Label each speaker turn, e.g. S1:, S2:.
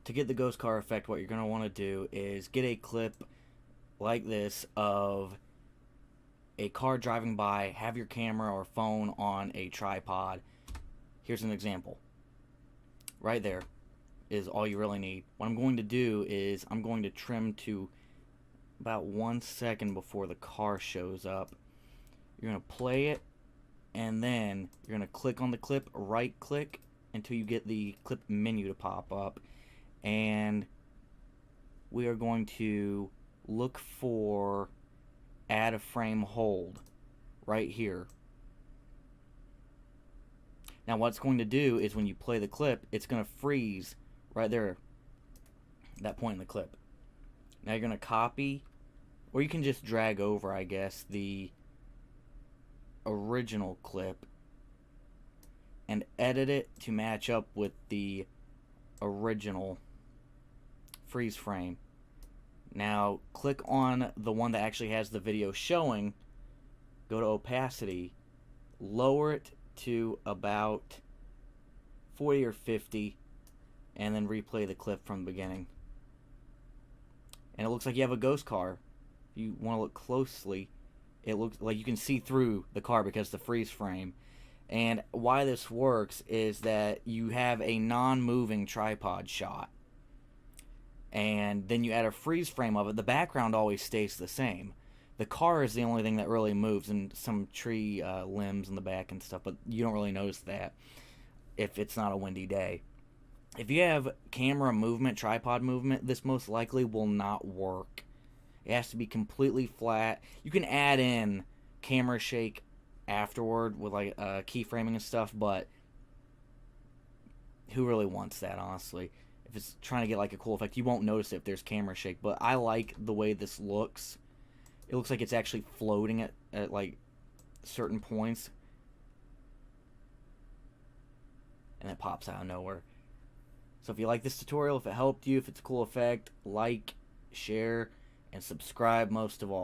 S1: to get the ghost car effect, what you're going to want to do is get a clip like this of a car driving by, have your camera or phone on a tripod. Here's an example. Right there is all you really need. What I'm going to do is I'm going to trim to about 1 second before the car shows up. You're going to play it, and then you're going to click on the clip, right click until you get the clip menu to pop up, and we are going to look for add a frame hold right here. Now what it's going to do is when you play the clip, it's going to freeze right there, that point in the clip. Now you're going to copy, or you can just drag over, I guess, the original clip and edit it to match up with the original freeze frame. Now click on the one that actually has the video showing, go to opacity, lower it to about 40 or 50, and then replay the clip from the beginning. And it looks like you have a ghost car. If you want to look closely, it looks like you can see through the car because of the freeze frame. And why this works is that you have a non-moving tripod shot, and then you add a freeze frame of it. The background always stays the same. The car is the only thing that really moves, and some tree limbs in the back and stuff, but you don't really notice that if it's not a windy day. If you have camera movement, tripod movement, this most likely will not work. It has to be completely flat. You can add in camera shake afterward with like keyframing and stuff, but who really wants that, honestly? If it's trying to get like a cool effect, you won't notice it if there's camera shake, but I like the way this looks. It looks like it's actually floating at like certain points, and it pops out of nowhere. So if you like this tutorial, if it helped you, if it's a cool effect, like, share, and subscribe most of all.